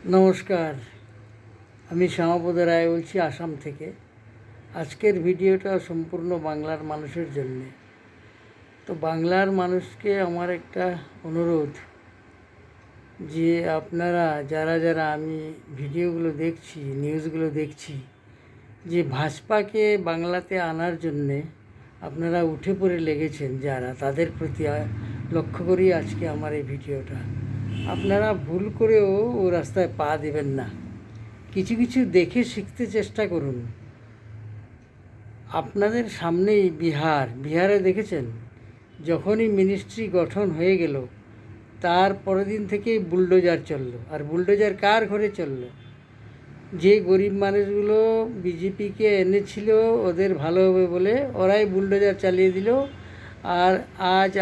নমস্কার, আমি শ্যামাপদ রায় বলছি আসাম থেকে। আজকের ভিডিওটা সম্পূর্ণ বাংলার মানুষের জন্যে। তো বাংলার মানুষকে আমার একটা অনুরোধ যে আপনারা যারা যারা আমি ভিডিওগুলো দেখছি, নিউজগুলো দেখছি, যে ভাজপাকে বাংলাতে আনার জন্যে আপনারা উঠে পড়ে লেগেছেন, যারা তাদের প্রতি লক্ষ্য করি আজকে আমার এই ভিডিওটা। আপনারা ভুল করেও ও রাস্তায় পা দেবেন না। কিছু কিছু দেখে শিখতে চেষ্টা করুন। আপনাদের সামনেই বিহারে দেখেছেন, যখনই মিনিস্ট্রি গঠন হয়ে গেল তার পরের দিন থেকেই বুলডোজার চলল। আর বুলডোজার কার ঘরে চলল? যে গরিব মানুষগুলো বিজেপিকে এনেছিল ওদের ভালো হবে বলে, ওরাই বুলডোজার চালিয়ে দিল। আর আজ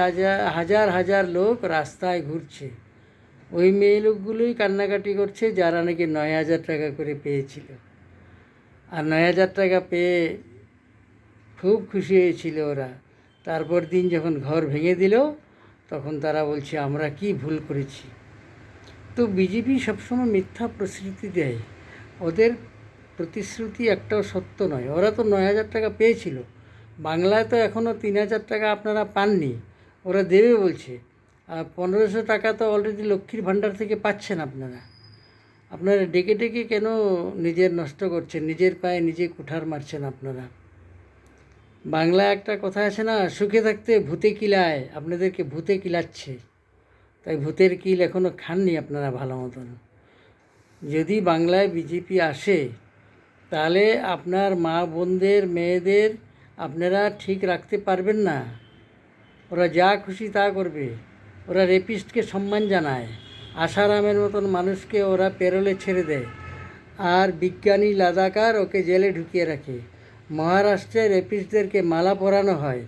হাজার হাজার লোক রাস্তায় ঘুরছে। ওই মেয়ে লোকগুলোই কান্নাকাটি করছে যারা নাকি 9,000 টাকা করে পেয়েছিল। আর 9,000 টাকা পেয়ে খুব খুশি হয়েছিল ওরা। তারপর দিন যখন ঘর ভেঙে দিল তখন তারা বলছে আমরা কি ভুল করেছি। তো বিজেপি সবসময় মিথ্যা প্রতিশ্রুতি দেয়। ওদের প্রতিশ্রুতি একটাও সত্য নয়। ওরা তো 9,000 টাকা পেয়েছিল, বাংলায় তো এখনও 3,000 টাকা আপনারা পাননি। ওরা দেবে বলছে। আর 1,500 টাকা তো অলরেডি লক্ষ্মীর ভাণ্ডার থেকে পাচ্ছেন আপনারা ডেকে ডেকে কেন নিজের নষ্ট করছেন? নিজের পায়ে নিজে কুঠার মারছেন আপনারা। বাংলা একটা কথা আছে না, সুখে থাকতে ভূতে কিলায়। আপনাদেরকে ভূতে কিলাচ্ছে, তাই ভূতের কিল এখনও খাননি আপনারা ভালো মতন। যদি বাংলায় বিজেপি আসে তাহলে আপনার মা বোনদের মেয়েদের আপনারা ঠিক রাখতে পারবেন না। ওরা যা খুশি তা করবে। ওরা রেপিস্টকে সম্মান জানায়। আশারামের মতন মানুষকে ওরা পেরোলে ছেড়ে দেয়। আর বিজ্ঞানী লাদাকার ওকে জেলে ঢুকিয়ে রাখে। মহারাষ্ট্রে রেপিস্টদেরকে মালা পরানো হয়,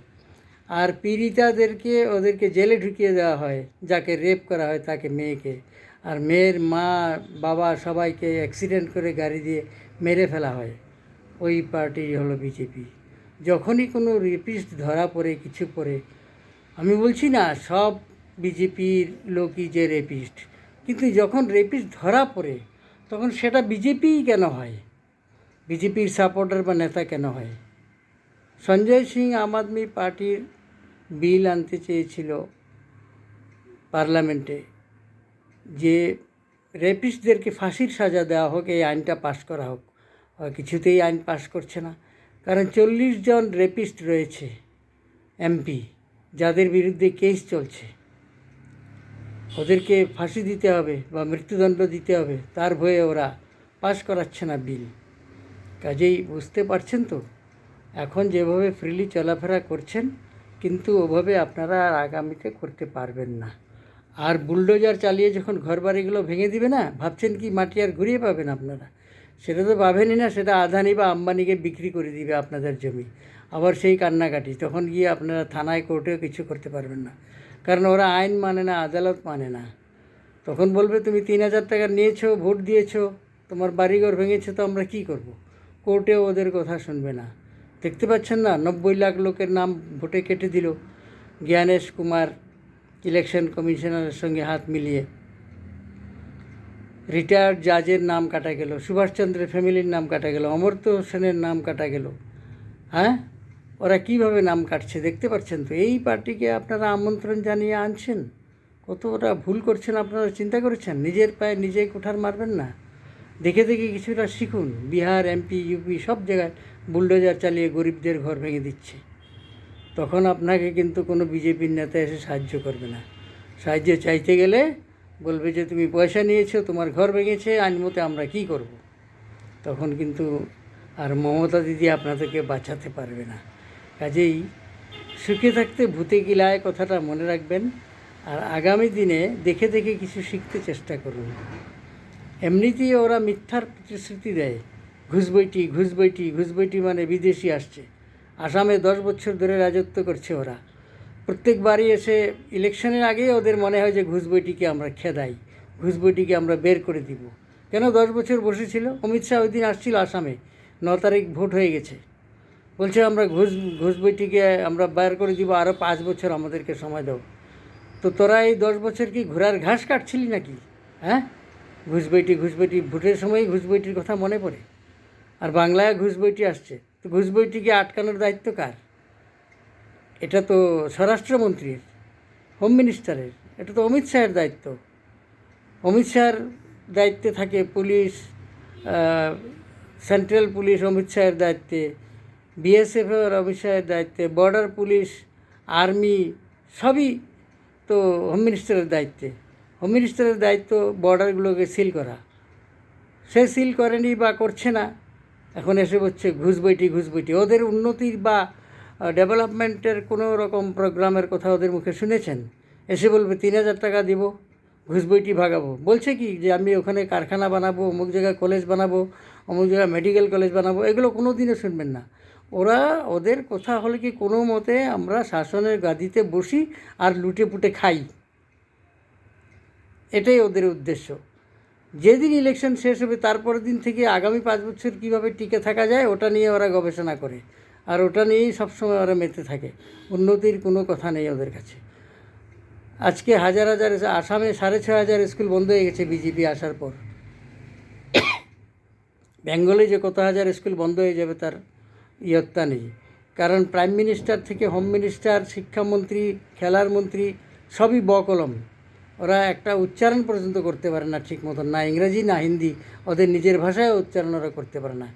আর পীড়িতাদেরকে ওদেরকে জেলে ঢুকিয়ে দেওয়া হয়। যাকে রেপ করা হয় তাকে, মেয়েকে, আর মেয়ের মা বাবা সবাইকে অ্যাক্সিডেন্ট করে গাড়ি দিয়ে মেরে ফেলা হয়। ওই পার্টি হলো বিজেপি। যখনই কোনো রেপিস্ট ধরা পড়ে, কিছু পড়ে, আমি বলছি না সব বিজেপির লোকই যে রেপিস্ট, কিন্তু যখন রেপিস্ট ধরা পড়ে তখন সেটা বিজেপিই কেন হয়? বিজেপির সাপোর্টার বা নেতা কেন হয়? সঞ্জয় সিং আম আদমি পার্টির বিল আনতে চেয়েছিল পার্লামেন্টে, যে রেপিস্টদেরকে ফাঁসির সাজা দেওয়া হোক, এই আইনটা পাশ করা হোক। কিছুতেই আইন পাশ করছে না, কারণ 40 জন রেপিস্ট রয়েছে এমপি, যাদের বিরুদ্ধে কেস চলছে। ওদেরকে ফাঁসি দিতে হবে বা মৃত্যুদণ্ড দিতে হবে, তার ভয়ে ওরা পাশ করাচ্ছে না বিল। কাজেই বুঝতে পারছেন তো, এখন যেভাবে ফ্রিলি চলাফেরা করছেন, কিন্তু ওভাবে আপনারা আর আগামীতে করতে পারবেন না। আর বুলডোজার চালিয়ে যখন ঘরবাড়িগুলো ভেঙে দিবে না, ভাবছেন কি মাটি আর ঘুরিয়ে পাবেন আপনারা? সেটা তো পাবেনই না। সেটা আদানি বা আম্বানিকে বিক্রি করে দিবে আপনাদের জমি। আবার সেই কান্নাকাটি, তখন গিয়ে আপনারা থানায় কোর্টেও কিছু করতে পারবেন না, কারণ ওরা আইন মানে না, আদালত মানে না। তখন বলবে তুমি 3,000 টাকা নিয়েছো, ভোট দিয়েছো, তোমার বাড়িঘর ভেঙেছে, তো আমরা কী করব? কোর্টেও ওদের কথা শুনবে না। দেখতে পাচ্ছেন না, 90 লাখ লোকের নাম ভোটে কেটে দিল জ্ঞানেশ কুমার ইলেকশন কমিশনারের সঙ্গে হাত মিলিয়ে। রিটায়ার্ড জাজের নাম কাটা গেল, সুভাষচন্দ্রের ফ্যামিলির নাম কাটা গেল, অমর্ত্য সেনের নাম কাটা গেল। হ্যাঁ, ওরা কীভাবে নাম কাটছে দেখতে পাচ্ছেন তো। এই পার্টিকে আপনারা আমন্ত্রণ জানিয়ে আনছেন। কতটা ভুল করছেন আপনারা চিন্তা করেছেন? নিজের পায়ে নিজেই কুঠার মারবেন না। দেখে দেখে কিছুটা শিখুন। বিহার, এমপি, ইউপি সব জায়গায় বুলডোজার চালিয়ে গরিবদের ঘর ভেঙে দিচ্ছে। তখন আপনাকে কিন্তু কোনো বিজেপির নেতা এসে সাহায্য করবে না। সাহায্য চাইতে গেলে বলবে যে তুমি পয়সা নিয়েছো, তোমার ঘর ভেঙেছে, আইন মতে আমরা কী করব। তখন কিন্তু আর মমতা দিদি আপনাদেরকে বাঁচাতে পারবে না। কাজেই সুখে থাকতে ভূতে কিলায়, কথাটা মনে রাখবেন। আর আগামী দিনে দেখে দেখে কিছু শিখতে চেষ্টা করুন। এমনিতেই ওরা মিথ্যার প্রতিশ্রুতি দেয়। ঘুষবৈটি মানে বিদেশি আসছে। আসামে 10 বছর ধরে রাজত্ব করছে ওরা। প্রত্যেকবারই এসে ইলেকশনের আগেই ওদের মনে হয় যে ঘুষবৈটিকে আমরা খেদাই, ঘুষবৈটিকে আমরা বের করে দিব। কেন 10 বছর বসেছিল? অমিত শাহ ওই দিন আসছিল আসামে, 9 তারিখ ভোট হয়ে গেছে, বলছে আমরা ঘুষবৈটিকে আমরা বের করে দিব, আরও 5 বছর আমাদেরকে সময় দাও। তো তোরা এই 10 বছর কি ঘোড়ার ঘাস কাটছিলি নাকি? হ্যাঁ, ঘুষ বইটি ভোটের সময় ঘুষ বইটির কথা মনে পড়ে। আর বাংলায় ঘুষ বইটি আসছে, তো ঘুষ বইটিকে আটকানোর দায়িত্ব কার? এটা তো স্বরাষ্ট্রমন্ত্রীর, হোম মিনিস্টারের, এটা তো অমিত শাহের দায়িত্ব। অমিত শাহের দায়িত্বে থাকে পুলিশ, সেন্ট্রাল পুলিশ অমিত শাহের দায়িত্বে, বিএসএফের অমিত শাহের দায়িত্বে, বর্ডার পুলিশ, আর্মি সবই তো হোম মিনিস্টারের দায়িত্বে। হোম মিনিস্টারের দায়িত্ব বর্ডারগুলোকে সিল করা, সে সিল করেনি বা করছে না, এখন এসে বলছে ঘুষ বইটি। ওদের উন্নতির বা ডেভেলপমেন্টের কোনো রকম প্রোগ্রামের কথা ওদের মুখে শুনেছেন? এসে বলবে 3,000 টাকা দিব, ঘুষ বইটি ভাগাবো। বলছে কি যে আমি ওখানে কারখানা বানাবো, অমুক জায়গায় কলেজ বানাবো, অমুক জায়গায় মেডিকেল কলেজ বানাবো, এগুলো কোনো দিনও শুনবেন না। ওদের কথা হলে কি কোনো মতে আমরা শাসনের গাদিতে বসি আর লুটে পুটে খাই, এটাই ওদের উদ্দেশ্য। যেদিন ইলেকশন শেষ হবে তারপরের দিন থেকে আগামী 5 বছর কীভাবে টিকে থাকা যায় ওটা নিয়ে ওরা গবেষণা করে, আর ওটা নিয়েই সবসময় ওরা মেতে থাকে। উন্নতির কোনো কথা নেই ওদের কাছে। আজকে হাজার আসামে 6,500 স্কুল বন্ধ হয়ে গেছে বিজেপি আসার পর। বেঙ্গলে যে কত হাজার স্কুল বন্ধ হয়ে যাবে তার ইয়ত্তা নেই, কারণ প্রাইম মিনিস্টার থেকে হোম মিনিস্টার, শিক্ষামন্ত্রী, খেলার মন্ত্রী সবই বকলম। ওরা একটা উচ্চারণ পর্যন্ত করতে পারে না ঠিক মতন, না ইংরেজি না হিন্দি, ওদের নিজের ভাষায় উচ্চারণ ওরা করতে পারে না।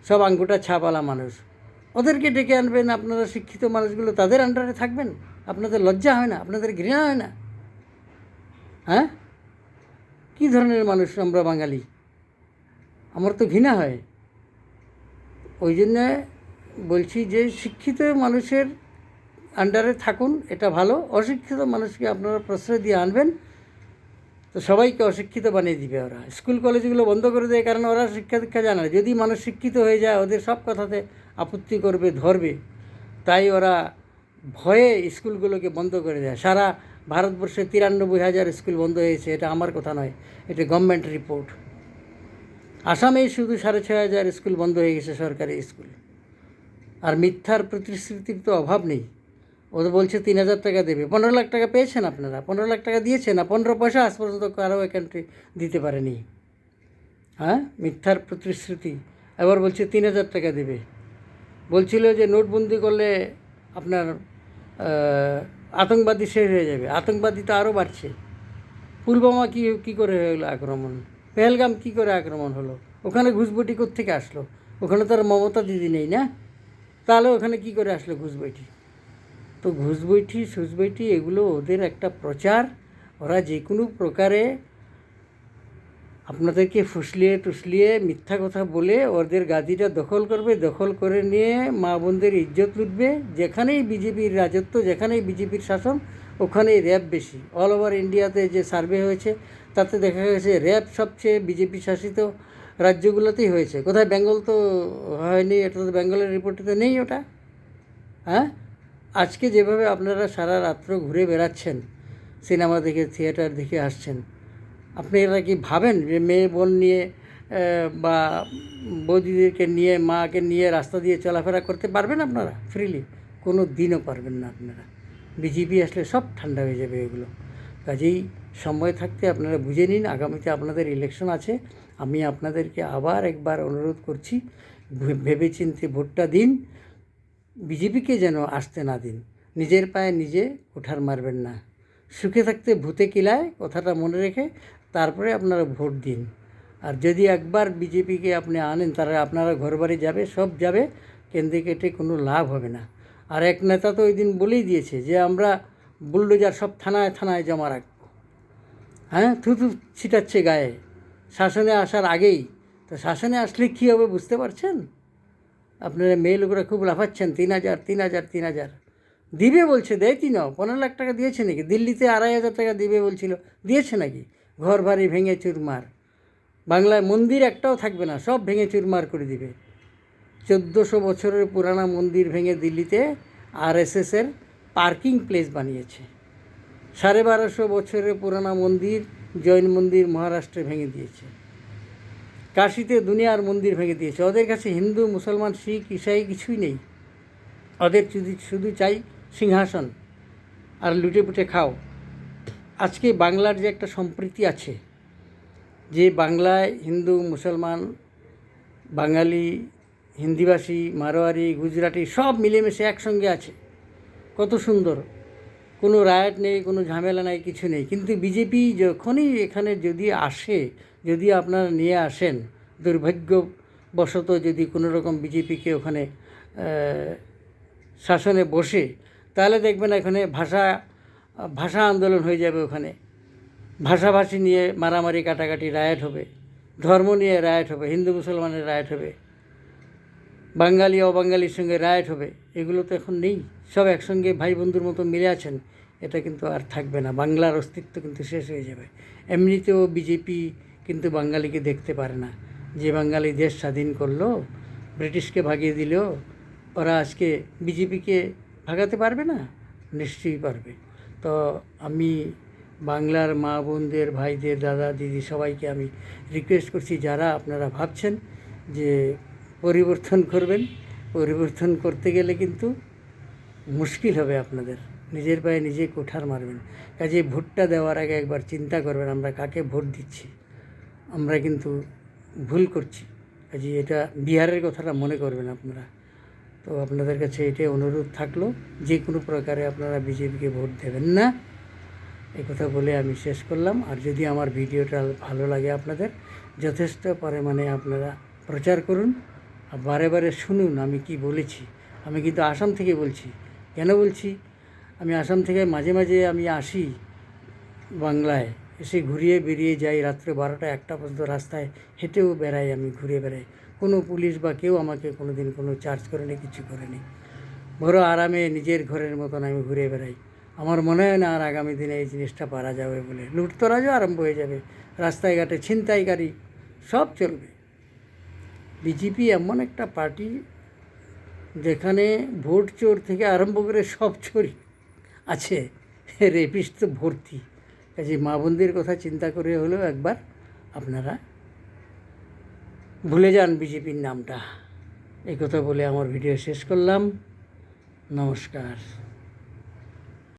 সব আঙ্গুটা ছাপালা মানুষ। ওদেরকে ডেকে আনবেন, আপনারা শিক্ষিত মানুষগুলো তাদের আন্ডারে থাকবেন? আপনাদের লজ্জা হয় না? আপনাদের ঘৃণা হয় না? হ্যাঁ, কী ধরনের মানুষ আমরা বাঙালি? আমার তো ঘৃণা হয়। ওই জন্যে বলছি যে শিক্ষিত মানুষের আন্ডারে থাকুন, এটা ভালো। অশিক্ষিত মানুষকে আপনারা প্রশ্রয় দিয়ে আনবেন তো সবাইকে অশিক্ষিত বানিয়ে দিবে ওরা। স্কুল কলেজগুলো বন্ধ করে দেয় কারণ ওরা শিক্ষা দীক্ষা জানে না। যদি মানুষ শিক্ষিত হয়ে যায় ওদের সব কথাতে আপত্তি করবে, ধরবে, তাই ওরা ভয়ে স্কুলগুলোকে বন্ধ করে দেয়। সারা ভারতবর্ষে 93,000 স্কুল বন্ধ হয়েছে, এটা আমার কথা নয়, এটা গভর্নমেন্ট রিপোর্ট। আসামেই শুধু 6,500 স্কুল বন্ধ হয়ে গেছে, সরকারি স্কুল। আর মিথ্যার প্রতিশ্রুতির তো অভাব নেই। ওদের বলছে 3,000 টাকা দেবে। 15 লাখ টাকা পেয়েছেন আপনারা? 15 লাখ টাকা দিয়েছেন না? 15 পয়সা আজ পর্যন্ত কারো অ্যাকাউন্টে দিতে পারেনি। হ্যাঁ, মিথ্যার প্রতিশ্রুতি। এবার বলছে 3,000 টাকা দেবে। বলছিল যে নোটবন্দি করলে আপনার আতঙ্কবাদী শেষ হয়ে যাবে। আতঙ্কবাদী তো আরও বাড়ছে। পুলওয়ামা কী করে হয়ে গেলো আক্রমণ? পেহেলগাম কী করে আক্রমণ হলো? ওখানে ঘুষবটি কোত্থেকে আসলো? ওখানে তো আর মমতা দিদি নেই না, তাহলে ওখানে কী করে আসলো ঘুষবইটি? তো ঘুষবইটি এগুলো ওদের একটা প্রচার। ওরা যে কোনো প্রকারে আপনাদেরকে ফুসলিয়ে মিথ্যা কথা বলে ওদের গাদিটা দখল করবে। দখল করে নিয়ে মা বোনদের ইজ্জত লুটবে। যেখানেই বিজেপির রাজত্ব, যেখানেই বিজেপির শাসন, ওখানেই র্যাব বেশি। অল ওভার ইন্ডিয়াতে যে সার্ভে হয়েছে তাতে দেখা গেছে র্যাব সবচেয়ে বিজেপি শাসিত রাজ্যগুলোতেই হয়েছে। কোথায়? বেঙ্গল তো হয়নি, এটা তো বেঙ্গলের রিপোর্টে তো নেই ওটা। হ্যাঁ, আজকে যেভাবে আপনারা সারা রাত্র ঘুরে বেড়াচ্ছেন, সিনেমা দেখে, থিয়েটার দেখে আসছেন, আপনারা কি ভাবেন যে মেয়ে বোন নিয়ে বা বৌদিদেরকে নিয়ে, মাকে নিয়ে রাস্তা দিয়ে চলাফেরা করতে পারবেন আপনারা ফ্রিলি? কোনো দিনও পারবেন না আপনারা। বিজেপি আসলে সব ঠান্ডা হয়ে যাবে এগুলো। কাজেই সময় থাকতে আপনারা বুঝে নিন, আগামীতে আপনাদের ইলেকশন আছে। আমি আপনাদেরকে আবার একবার অনুরোধ করছি, ভেবেচিন্তে ভোটটা দিন। বিজেপিকে যেন আসতে না দিন। নিজের পায়ে নিজে কুঠার মারবেন না। সুখে থাকতে ভূতে কিলায়, কথাটা মনে রেখে তারপরে আপনারা ভোট দিন। আর যদি একবার বিজেপিকে আপনি আনেন, তারা আপনারা ঘরবাড়ি যাবে, সব যাবে, কেন্দ্রে কেটে কোনো লাভ হবে না। আর এক নেতা তো ওই দিন বলেই দিয়েছে যে আমরা বুলডোজার সব থানায় থানায় জমা রাখবো। হ্যাঁ, থুতু ছিটাচ্ছে গায়ে শাসনে আসার আগেই। তো শাসনে আসলে কী হবে বুঝতে পারছেন? আপনারা মেয়ে লোকরা খুব লাফাচ্ছেন, 3,000 দিবে বলছে, দেয়তি না। 15 লাখ টাকা দিয়েছে নাকি? দিল্লিতে 2,500 টাকা দিবে বলছিল, দিয়েছে নাকি? ঘর বাড়ি ভেঙে চুরমার। বাংলায় মন্দির একটাও থাকবে না, সব ভেঙে চুরমার করে দিবে। 1400 বছরের পুরানা মন্দির ভেঙে দিল্লিতে আরএসএসের পার্কিং প্লেস বানিয়েছে। 1250 বছরের পুরানা মন্দির, জৈন মন্দির মহারাষ্ট্রে ভেঙে দিয়েছে। কাশিতে দুনিয়ার মন্দির ভেঙে দিয়েছে। ওদের কাছে হিন্দু, মুসলমান, শিখ, ইসাই কিছুই নেই। ওদের শুধু চাই সিংহাসন আর লুটে পুটে খাও। আজকে বাংলার যে একটা সম্প্রীতি আছে, যে বাংলায় হিন্দু, মুসলমান, বাঙালি, হিন্দিভাষী, মারোয়ারি, গুজরাটি সব মিলেমিশে একসঙ্গে আছে। কত সুন্দর, কোনো রায়ট নেই, কোনো ঝামেলা নাই, কিছু নেই। কিন্তু বিজেপি যখনই এখানে যদি আসে, যদি আপনারা নিয়ে আসেন, দুর্ভাগ্যবশত যদি কোনো রকম বিজেপিকে ওখানে শাসনে বসে, তাহলে দেখবেন এখানে ভাষা আন্দোলন হয়ে যাবে। ওখানে ভাষাভাষী নিয়ে মারামারি, কাটাকাটি, রায়ট হবে। ধর্ম নিয়ে রায়ট হবে, হিন্দু মুসলমানের রায়ট হবে, বাঙালি অবাঙালির সঙ্গে রায়ট হবে। এগুলো তো এখন নেই, সব একসঙ্গে ভাই বন্ধুর মতো মিলে আছেন। এটা কিন্তু আর থাকবে না, বাংলার অস্তিত্ব কিন্তু শেষ হয়ে যাবে। এমনিতেও বিজেপি কিন্তু বাঙালিকে দেখতে পারে না। যে বাঙালি দেশ স্বাধীন করলো, ব্রিটিশকে ভাগিয়ে দিল, ওরা আজকে বিজেপিকে ভাগাতে পারবে না? নিশ্চয়ই পারবে। তো আমি বাংলার মা বোনদের, ভাইদের, দাদা দিদি সবাইকে আমি রিকোয়েস্ট করছি, যারা আপনারা ভাবছেন যে পরিবর্তন করবেন, পরিবর্তন করতে গেলে কিন্তু মুশকিল হবে আপনাদের। নিজের পায়ে নিজে কুঠার মারবেন। কাজে ভোটটা দেওয়ার আগে একবার চিন্তা করবেন, আমরা কাকে ভোট দিচ্ছি। আমরা কিন্তু ভুল করছি। কাজে এটা বিহারের কথাটা মনে করবেন আপনারা। তো আপনাদের কাছে এটাই অনুরোধ থাকলো, যে কোনো প্রকারে আপনারা বিজেপিকে ভোট দেবেন না, এই কথা বলে আমি শেষ করলাম। আর যদি আমার ভিডিওটা ভালো লাগে আপনাদের, যথেষ্ট পরিমাণে আপনারা প্রচার করুন আর বারে বারে শুনুন আমি কি বলেছি। আমি কিন্তু আসাম থেকে বলছি। কেন বলছি? আমি আসাম থেকে মাঝে মাঝে আমি আসি বাংলায়, এসে ঘুরিয়ে বেরিয়ে যাই। রাত্রে 12টা 1টা পর্যন্ত রাস্তায় হেঁটেও বেড়াই, আমি ঘুরে বেড়াই। কোনো পুলিশ বা কেউ আমাকে কোনো দিন কোনো চার্জ করেনি, কিছু করেনি। বড় আরামে নিজের ঘরের মতন আমি ঘুরে বেড়াই। আমার মনে হয় না আর আগামী দিনে এই জিনিসটা পারা যাবে বলে। লুটতরাজও আরম্ভ হয়ে যাবে, রাস্তায় ঘাটে ছিনতাইকারী সব চলবে। বিজেপি এমন একটা পার্টি যেখানে ভোট চোর থেকে আরম্ভ করে সব চোরই আছে, রেপিস্ট তো ভর্তি। কাজে মা বোনদের কথা চিন্তা করে হলেও একবার আপনারা ভুলে যান বিজেপির নামটা। এই কথা বলে আমার ভিডিও শেষ করলাম। নমস্কার।